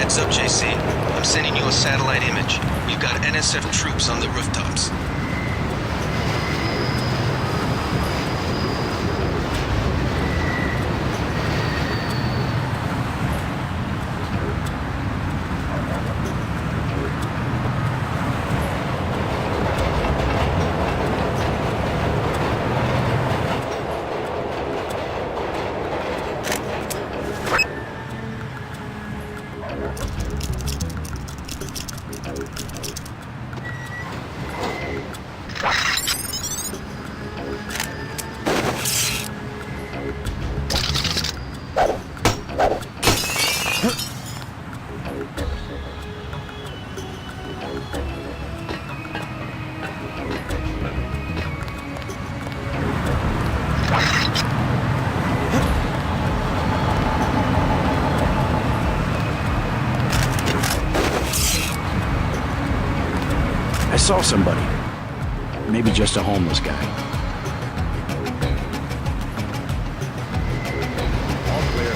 Heads up, JC. I'm sending you a satellite image. We've got NSF troops on the rooftops. I saw somebody. Maybe just a homeless guy. All clear.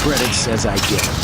Credits as I get.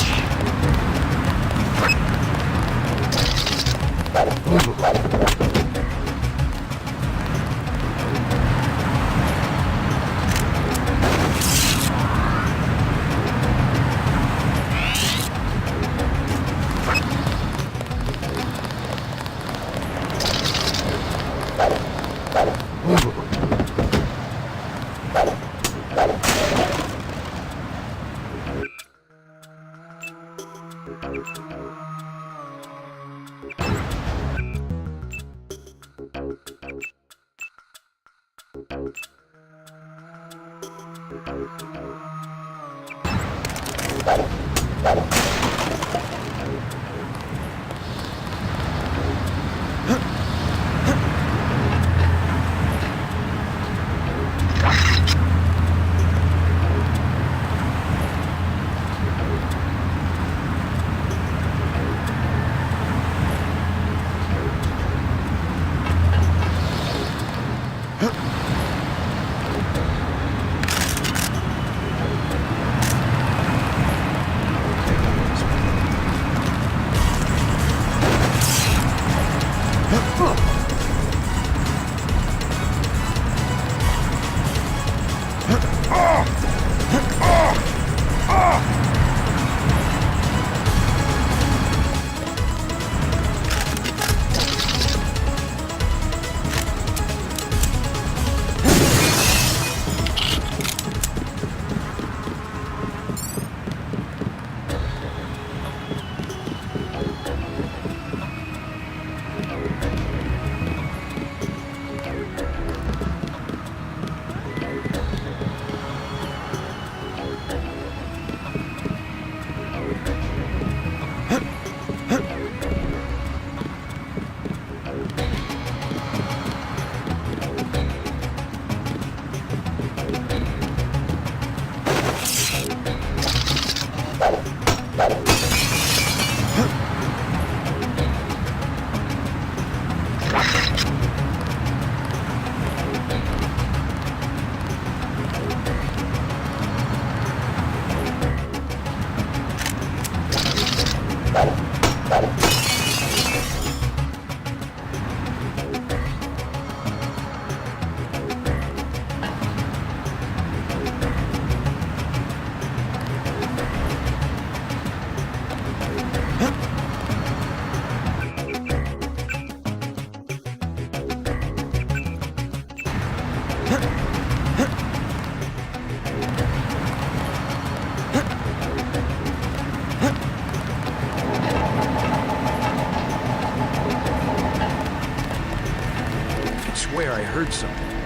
I heard something.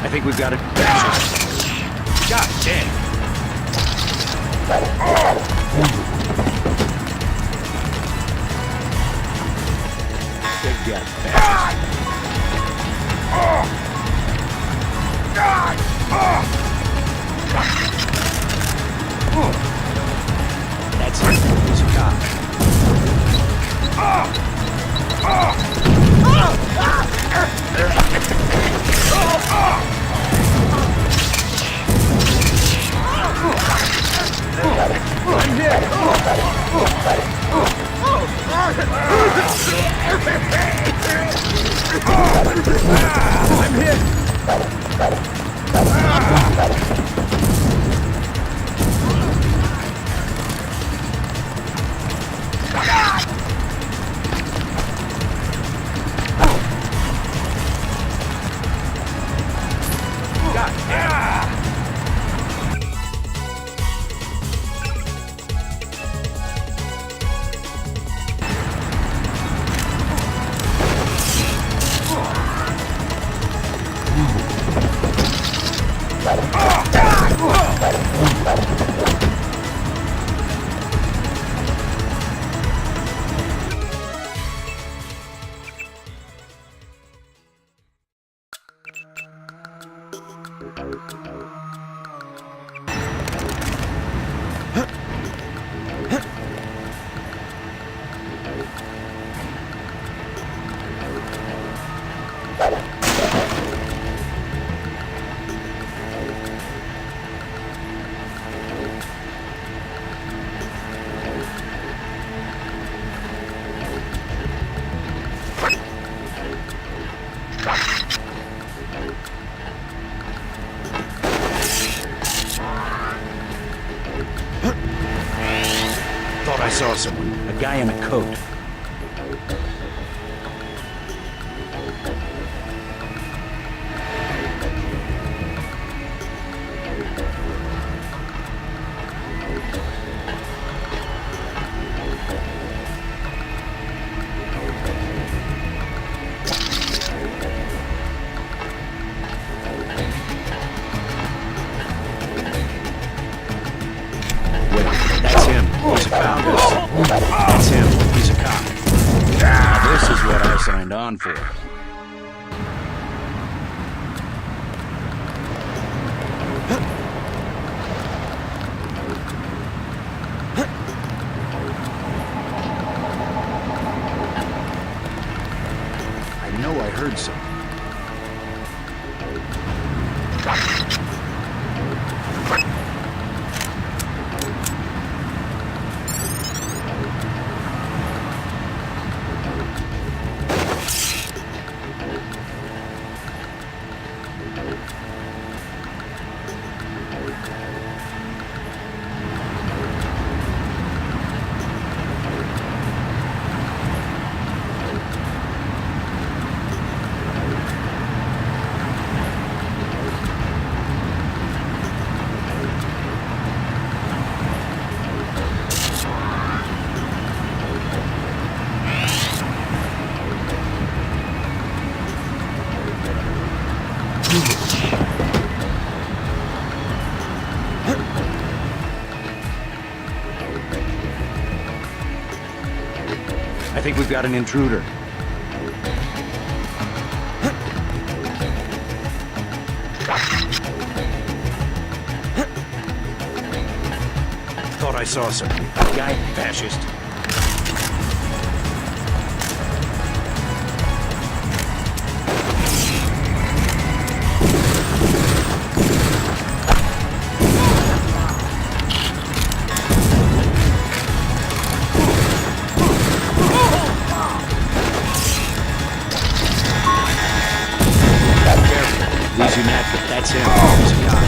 I think we've got it. God dang. Big guy bastard. That's it. He's a cop. I'm hit. I'm hit. God damn. Thought I saw someone. A guy in a coat. That's him. He's found us. That's him. He's a cop. Now this is what I signed on for. I know I heard something. I think we've got an intruder. Thought I saw something. Guy, fascist. Easy, Matt, but that's him. He's a cop.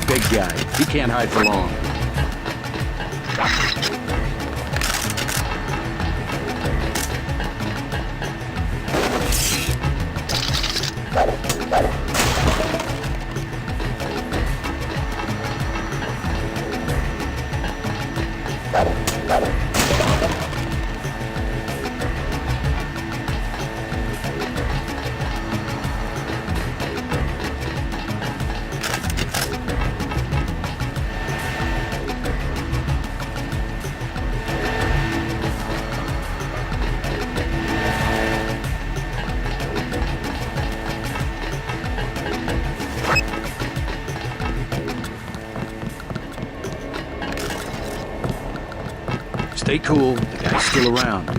big guy. He can't hide for long. Stay cool, the guy's still around.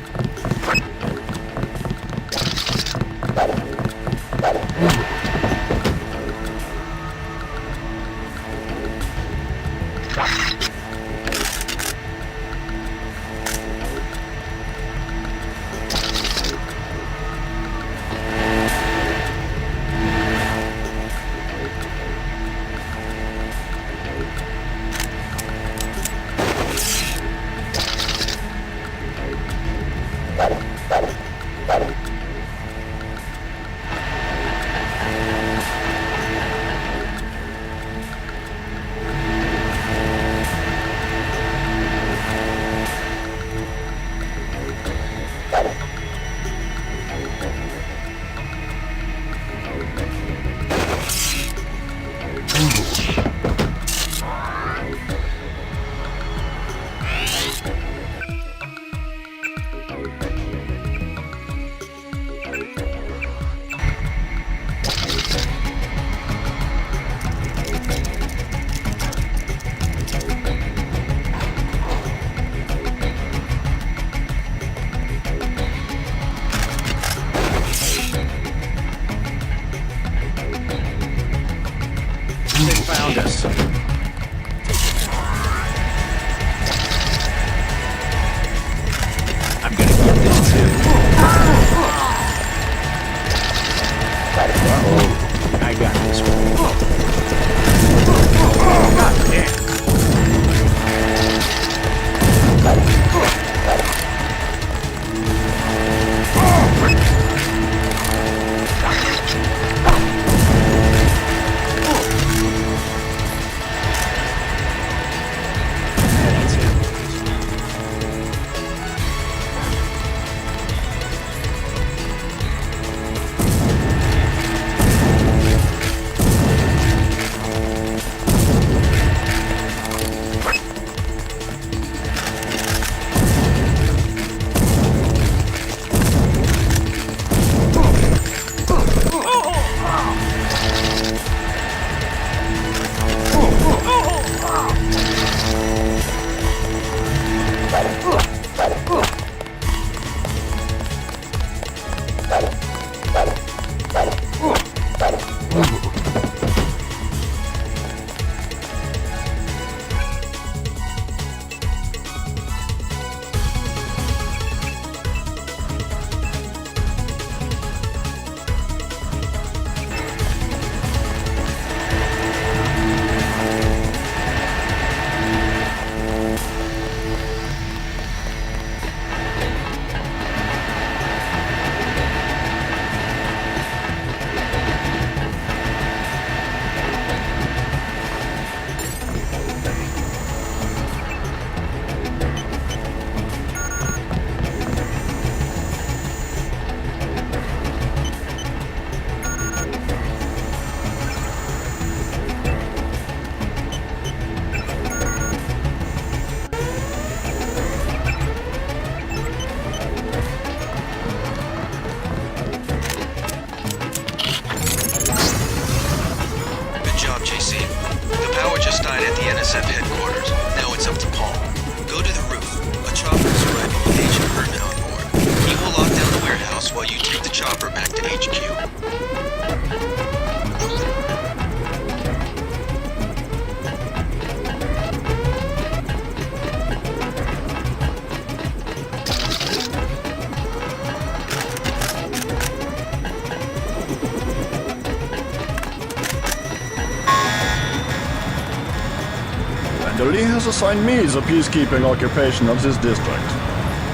Manderley has assigned me the peacekeeping occupation of this district.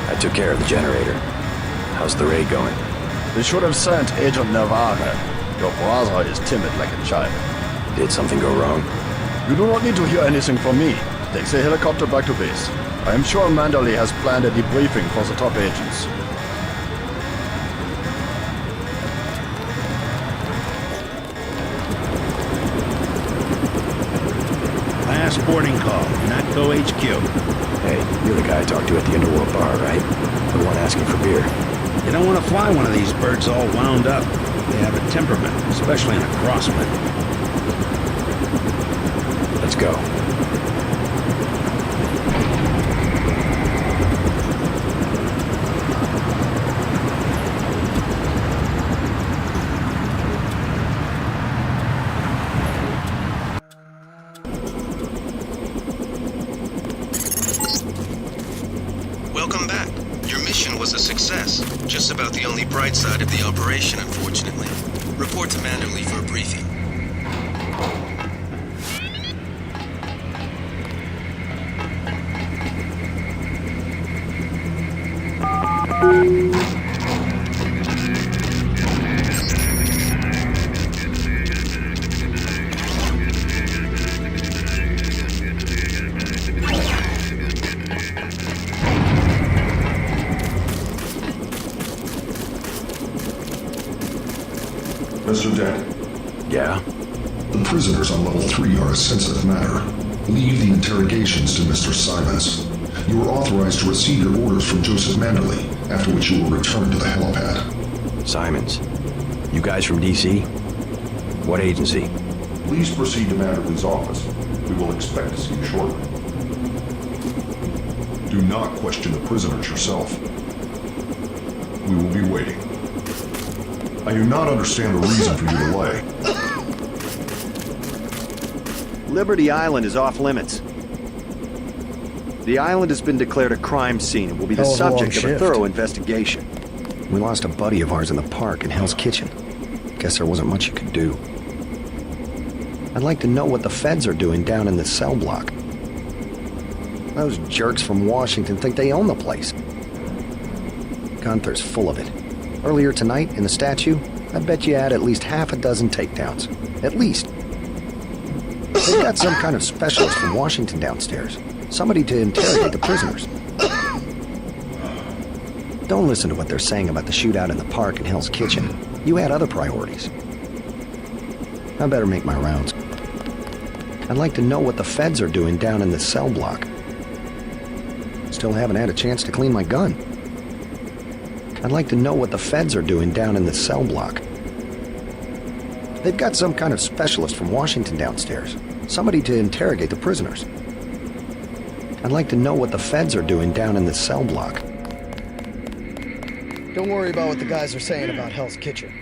I took care of the generator. How's the raid going? They should have sent Agent Navarre. Your brother is timid like a child. Did something go wrong? You do not need to hear anything from me. Take the helicopter back to base. I am sure Manderley has planned a debriefing for the top agents. Last boarding call, NATCO HQ. Hey, you're the guy I talked to at the Underworld bar, right? The one asking for beer. You don't want to fly one of these birds all wound up. They have a temperament, especially in a crosswind. Let's go. Welcome back. Your mission was a success. Just about the only bright side of the operation, unfortunately. Report to Manderley for a briefing. Mr. Dent, Yeah? the prisoners on level 3 are a sensitive matter. Leave the interrogations to Mr. Simons. You are authorized to receive your orders from Joseph Manderley, after which you will return to the helipad. Simons. You guys from DC? What agency? Please proceed to Manderley's office. We will expect to see you shortly. Do not question the prisoners yourself. We will be waiting. I do not understand the reason for your delay. Liberty Island is off limits. The island has been declared a crime scene and will be the subject of a thorough investigation. We lost a buddy of ours in the park in Hell's Kitchen. Guess there wasn't much you could do. I'd like to know what the feds are doing down in the cell block. Those jerks from Washington think they own the place. Gunther's full of it. Earlier tonight, in the statue, I bet you had at least half a dozen takedowns. At least. They've got some kind of specialist from Washington downstairs. Somebody to interrogate the prisoners. Don't listen to what they're saying about the shootout in the park in Hell's Kitchen. You had other priorities. I better make my rounds. I'd like to know what the feds are doing down in the cell block. Still haven't had a chance to clean my gun. I'd like to know what the feds are doing down in the cell block. They've got some kind of specialist from Washington downstairs. Somebody to interrogate the prisoners. I'd like to know what the feds are doing down in the cell block. Don't worry about what the guys are saying about Hell's Kitchen.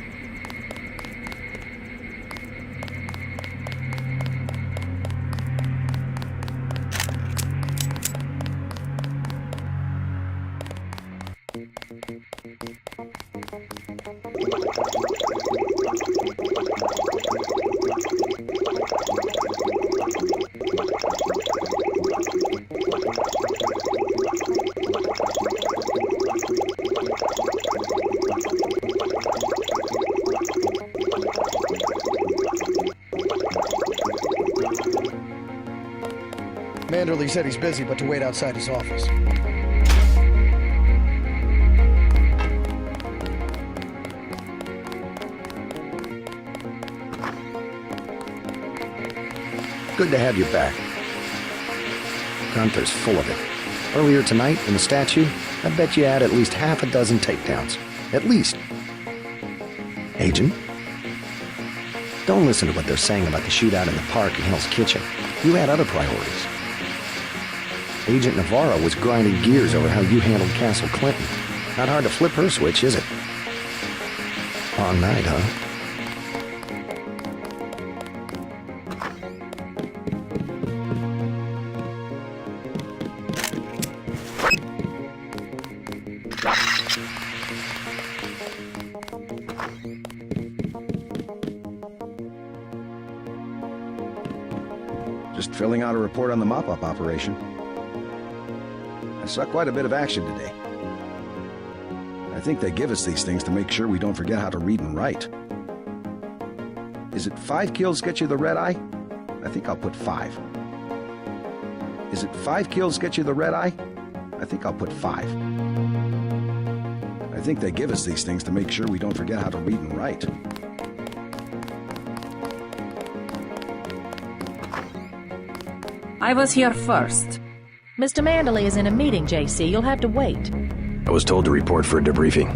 Manderley said he's busy, but to wait outside his office. Good to have you back. Gunther's full of it. Earlier tonight, in the statue, I bet you had at least half a dozen takedowns. At least. Agent? Don't listen to what they're saying about the shootout in the park in Hell's Kitchen. You had other priorities. Agent Navarro was grinding gears over how you handled Castle Clinton. Not hard to flip her switch, is it? Long night, huh? Just filling out a report on the mop-up operation. I saw quite a bit of action today. I think they give us these things to make sure we don't forget how to read and write. Is it 5 kills get you the red eye? I think I'll put 5. Is it 5 kills get you the red eye? I think I'll put 5. I think they give us these things to make sure we don't forget how to read and write. I was here first. Mr. Manderley is in a meeting, JC. You'll have to wait. I was told to report for a debriefing.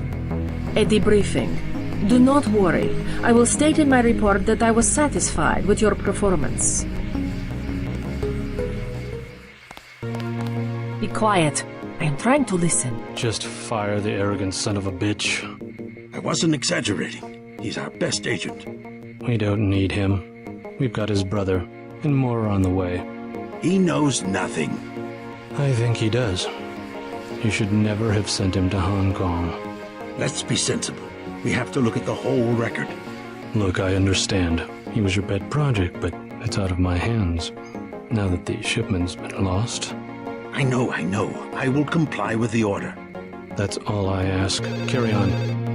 A debriefing. Do not worry. I will state in my report that I was satisfied with your performance. Be quiet. I am trying to listen. Just fire the arrogant son of a bitch. I wasn't exaggerating. He's our best agent. We don't need him. We've got his brother, and more are on the way. He knows nothing. I think he does. You should never have sent him to Hong Kong. Let's be sensible. We have to look at the whole record. Look, I understand. He was your pet project, but it's out of my hands. Now that the shipment's been lost. I know. I will comply with the order. That's all I ask. Carry on.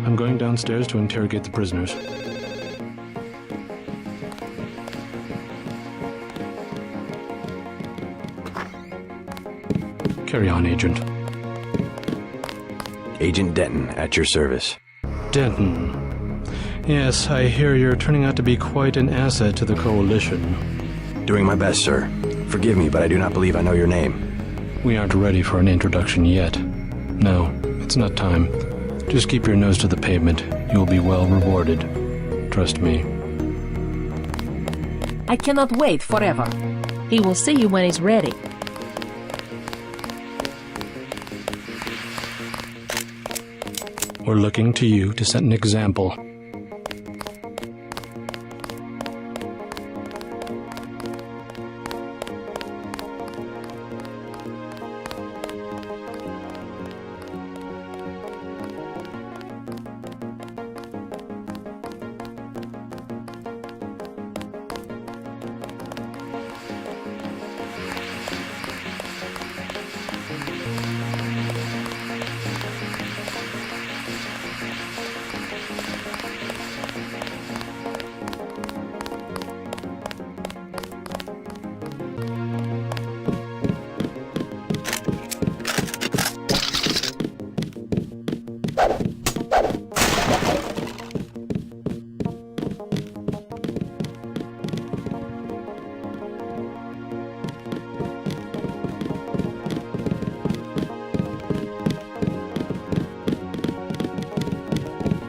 I'm going downstairs to interrogate the prisoners. Carry on, Agent. Agent Denton, at your service. Denton. Yes, I hear you're turning out to be quite an asset to the Coalition. Doing my best, sir. Forgive me, but I do not believe I know your name. We aren't ready for an introduction yet. No, it's not time. Just keep your nose to the pavement. You'll be well rewarded. Trust me. I cannot wait forever. He will see you when he's ready. We're looking to you to set an example.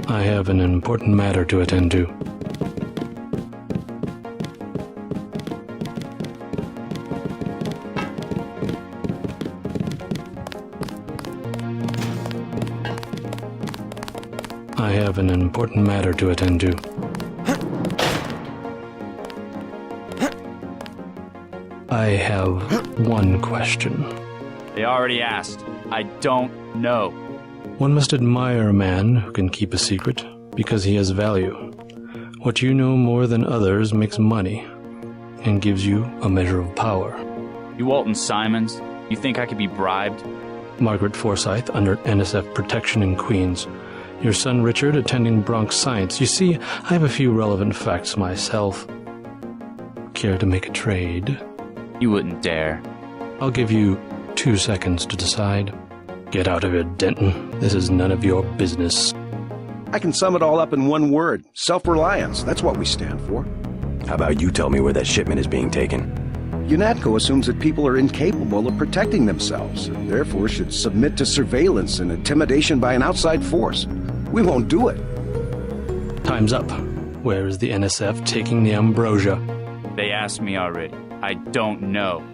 I have an important matter to attend to. I have an important matter to attend to. I have one question. They already asked. I don't know. One must admire a man who can keep a secret because he has value. What you know more than others makes money and gives you a measure of power. You Walton Simons, you think I could be bribed? Margaret Forsyth under NSF protection in Queens. Your son Richard attending Bronx Science. You see, I have a few relevant facts myself. Care to make a trade? You wouldn't dare. I'll give you 2 seconds to decide. Get out of here, Denton. This is none of your business. I can sum it all up in one word. Self-reliance. That's what we stand for. How about you tell me where that shipment is being taken? UNATCO assumes that people are incapable of protecting themselves, and therefore should submit to surveillance and intimidation by an outside force. We won't do it. Time's up. Where is the NSF taking the ambrosia? They asked me already. I don't know.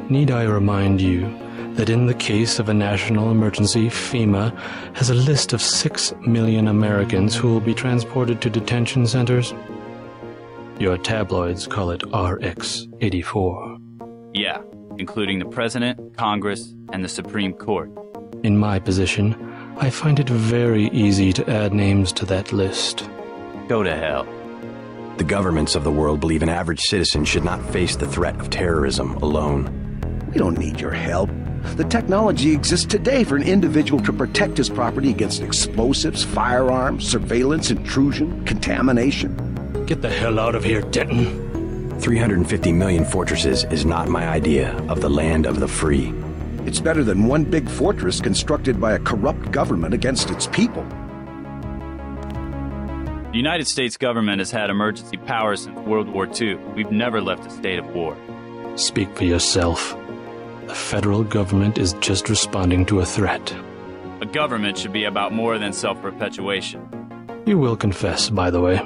Need I remind you that in the case of a national emergency, FEMA has a list of 6 million Americans who will be transported to detention centers? Your tabloids call it RX-84. Yeah, including the President, Congress, and the Supreme Court. In my position, I find it very easy to add names to that list. Go to hell. The governments of the world believe an average citizen should not face the threat of terrorism alone. We don't need your help. The technology exists today for an individual to protect his property against explosives, firearms, surveillance, intrusion, contamination. Get the hell out of here, Denton. 350 million fortresses is not my idea of the land of the free. It's better than one big fortress constructed by a corrupt government against its people. The United States government has had emergency powers since World War II. We've never left a state of war. Speak for yourself. The federal government is just responding to a threat. A government should be about more than self-perpetuation. You will confess, by the way.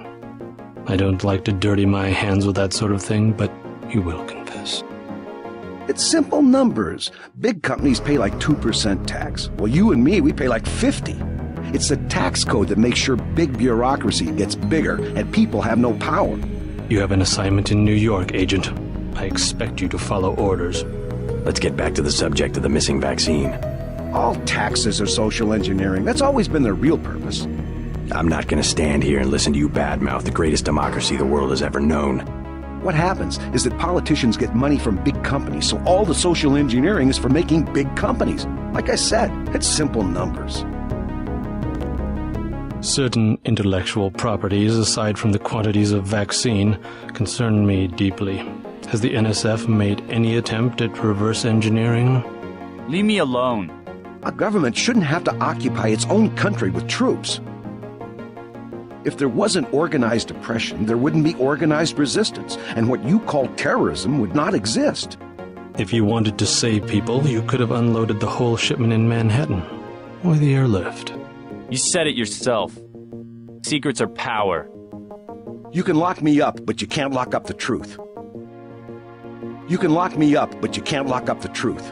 I don't like to dirty my hands with that sort of thing, but you will confess. It's simple numbers. Big companies pay like 2% tax. Well, you and me, we pay like 50. It's the tax code that makes sure big bureaucracy gets bigger and people have no power. You have an assignment in New York, Agent. I expect you to follow orders. Let's get back to the subject of the missing vaccine. All taxes are social engineering. That's always been their real purpose. I'm not going to stand here and listen to you badmouth the greatest democracy the world has ever known. What happens is that politicians get money from big companies, so all the social engineering is for making big companies. Like I said, it's simple numbers. Certain intellectual properties, aside from the quantities of vaccine, concern me deeply. Has the NSF made any attempt at reverse engineering? Leave me alone. A government shouldn't have to occupy its own country with troops. If there wasn't organized oppression, there wouldn't be organized resistance, and what you call terrorism would not exist. If you wanted to save people, you could have unloaded the whole shipment in Manhattan, or the airlift. You said it yourself. Secrets are power. You can lock me up, but you can't lock up the truth. You can lock me up, but you can't lock up the truth.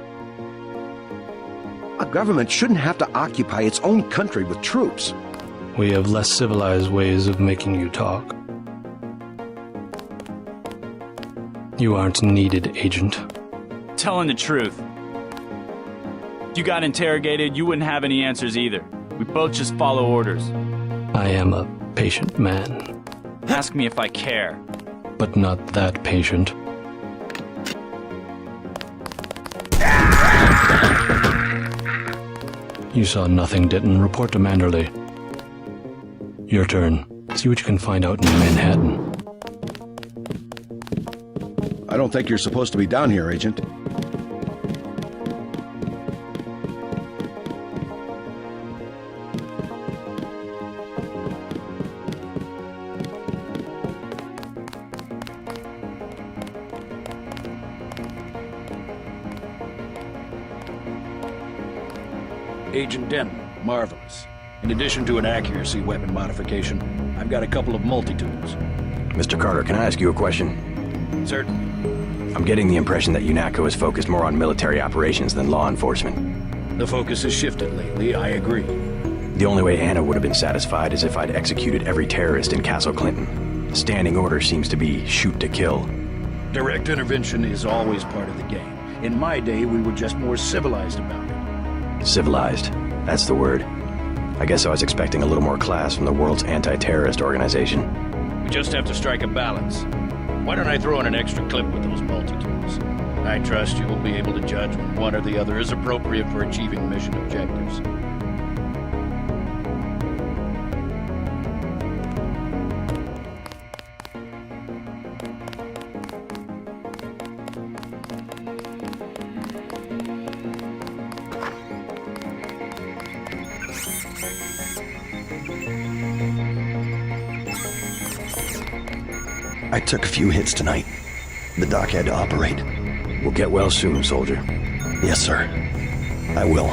A government shouldn't have to occupy its own country with troops. We have less civilized ways of making you talk. You aren't needed, Agent. Telling the truth. If you got interrogated, you wouldn't have any answers either. We both just follow orders. I am a patient man. Ask me if I care. But not that patient. You saw nothing, Denton. Report to Manderley. Your turn. See what you can find out in Manhattan. I don't think you're supposed to be down here, Agent. Agent Denton, marvelous. In addition to an accuracy weapon modification, I've got a couple of multi-tools. Mr. Carter, can I ask you a question? Certainly. I'm getting the impression that UNATCO is focused more on military operations than law enforcement. The focus has shifted lately, I agree. The only way Anna would have been satisfied is if I'd executed every terrorist in Castle Clinton. The standing order seems to be shoot to kill. Direct intervention is always part of the game. In my day, we were just more civilized about it. Civilized. That's the word. I guess I was expecting a little more class from the world's anti-terrorist organization. We just have to strike a balance. Why don't I throw in an extra clip with those multi-tools? I trust you will be able to judge when one or the other is appropriate for achieving mission objectives. I took a few hits tonight. The doc had to operate. We'll get well soon, soldier. Yes, sir. I will.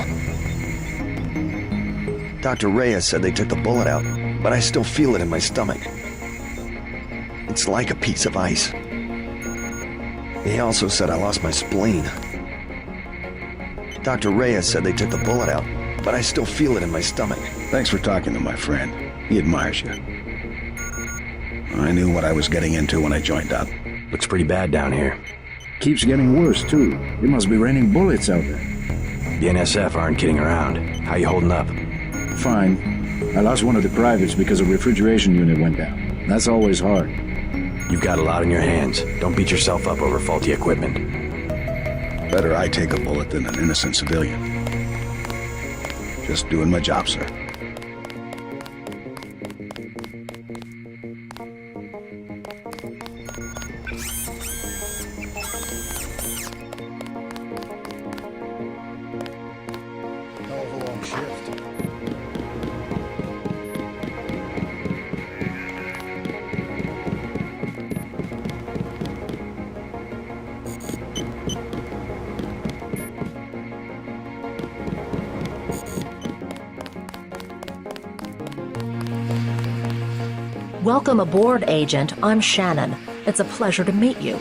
Dr. Reyes said they took the bullet out, but I still feel it in my stomach. It's like a piece of ice. He also said I lost my spleen. Dr. Reyes said they took the bullet out, but I still feel it in my stomach. Thanks for talking to my friend. He admires you. I knew what I was getting into when I joined up. Looks pretty bad down here. Keeps getting worse, too. It must be raining bullets out there. The NSF aren't kidding around. How you holding up? Fine. I lost one of the privates because a refrigeration unit went down. That's always hard. You've got a lot on your hands. Don't beat yourself up over faulty equipment. Better I take a bullet than an innocent civilian. Just doing my job, sir. Hell of a long shift. Welcome aboard, Agent. I'm Shannon. It's a pleasure to meet you.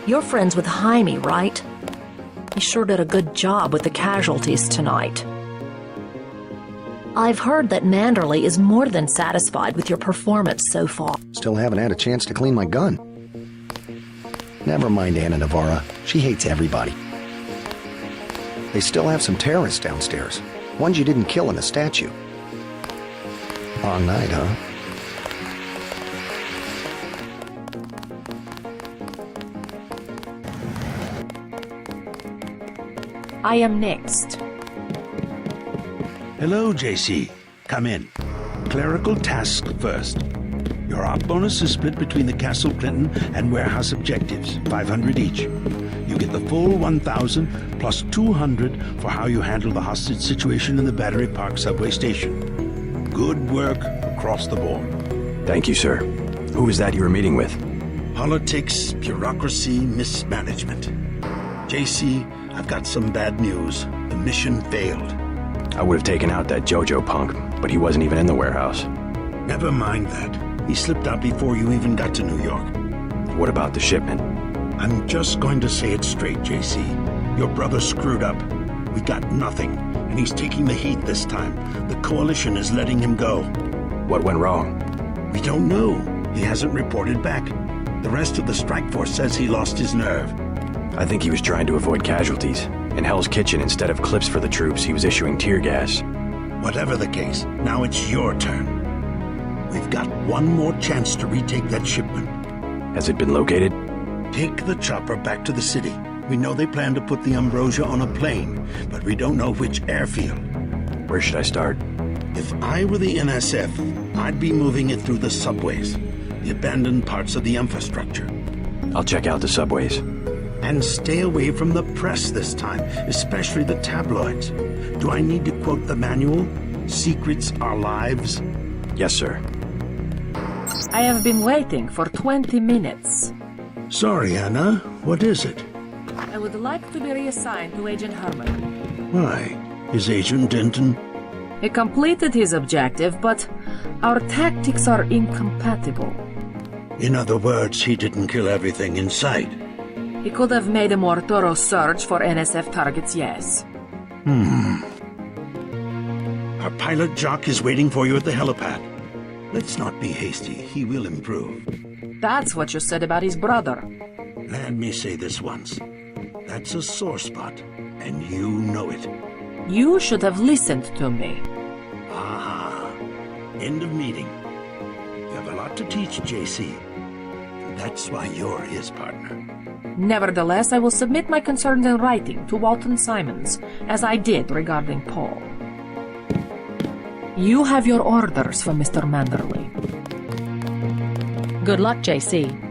You're friends with Jaime, right? He sure did a good job with the casualties tonight. I've heard that Manderley is more than satisfied with your performance so far. Still haven't had a chance to clean my gun. Never mind Anna Navarra. She hates everybody. They still have some terrorists downstairs. Ones you didn't kill in a statue. Long night, huh? I am next. Hello, JC. Come in. Clerical task first. Your op bonus is split between the Castle Clinton and warehouse objectives, 500 each. You get the full 1,000 plus 200 for how you handle the hostage situation in the Battery Park subway station. Good work across the board. Thank you, sir. Who was that you were meeting with? Politics, bureaucracy, mismanagement. JC, I've got some bad news. The mission failed. I would have taken out that JoJo punk, but he wasn't even in the warehouse. Never mind that. He slipped out before you even got to New York. What about the shipment? I'm just going to say it straight, JC. Your brother screwed up. We got nothing, and he's taking the heat this time. The Coalition is letting him go. What went wrong? We don't know. He hasn't reported back. The rest of the strike force says he lost his nerve. I think he was trying to avoid casualties. In Hell's Kitchen, instead of clips for the troops, he was issuing tear gas. Whatever the case, now it's your turn. We've got one more chance to retake that shipment. Has it been located? Take the chopper back to the city. We know they plan to put the Ambrosia on a plane, but we don't know which airfield. Where should I start? If I were the NSF, I'd be moving it through the subways, the abandoned parts of the infrastructure. I'll check out the subways. And stay away from the press this time, especially the tabloids. Do I need to quote the manual? Secrets are lives? Yes, sir. I have been waiting for 20 minutes. Sorry, Anna. What is it? I would like to be reassigned to Agent Herman. Why? Is Agent Denton? He completed his objective, but our tactics are incompatible. In other words, he didn't kill everything in sight. He could have made a more thorough search for NSF targets, yes. Our pilot Jock is waiting for you at the helipad. Let's not be hasty. He will improve. That's what you said about his brother. Let me say this once. That's a sore spot, and you know it. You should have listened to me. Ah, end of meeting. You have a lot to teach, JC. And that's why you're his partner. Nevertheless, I will submit my concerns in writing to Walton Simons, as I did regarding Paul. You have your orders for Mr. Manderley. Good luck, JC.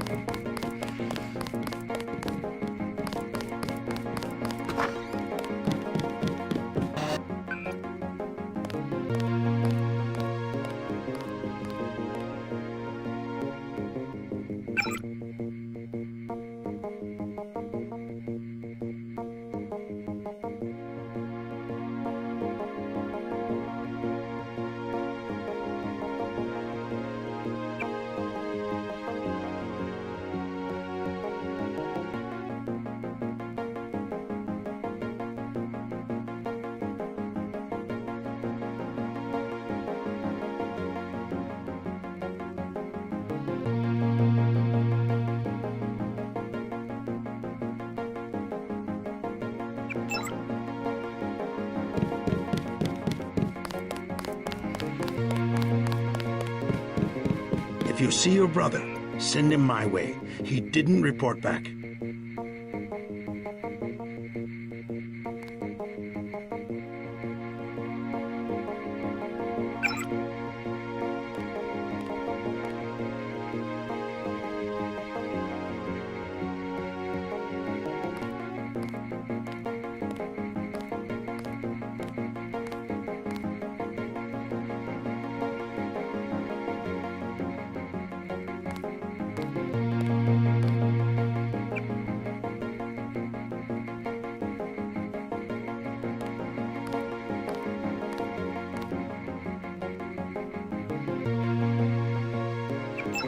If you see your brother, Send him my way. He didn't report back.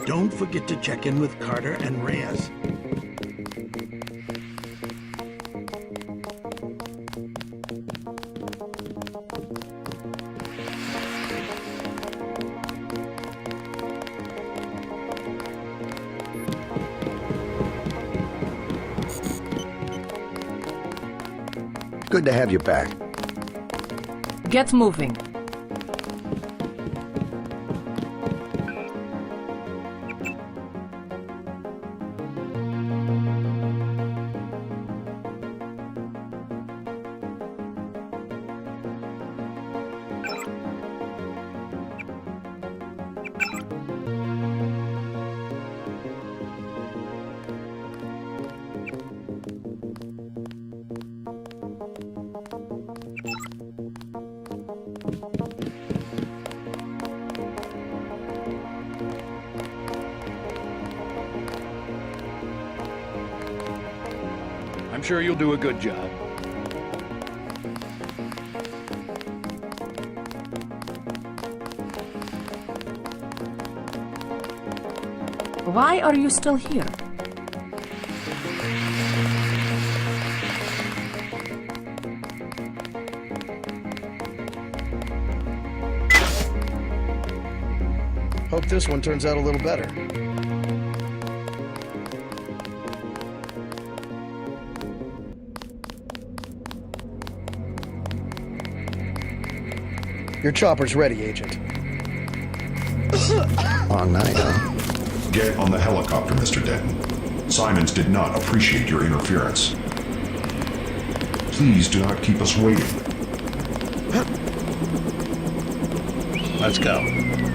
Don't forget to check in with Carter and Reyes. Good to have you back. Get moving. I'm sure you'll do a good job. Why are you still here? Hope this one turns out a little better. Your chopper's ready, Agent. Long night, huh? Get on the helicopter, Mr. Denton. Simons did not appreciate your interference. Please do not keep us waiting. Let's go.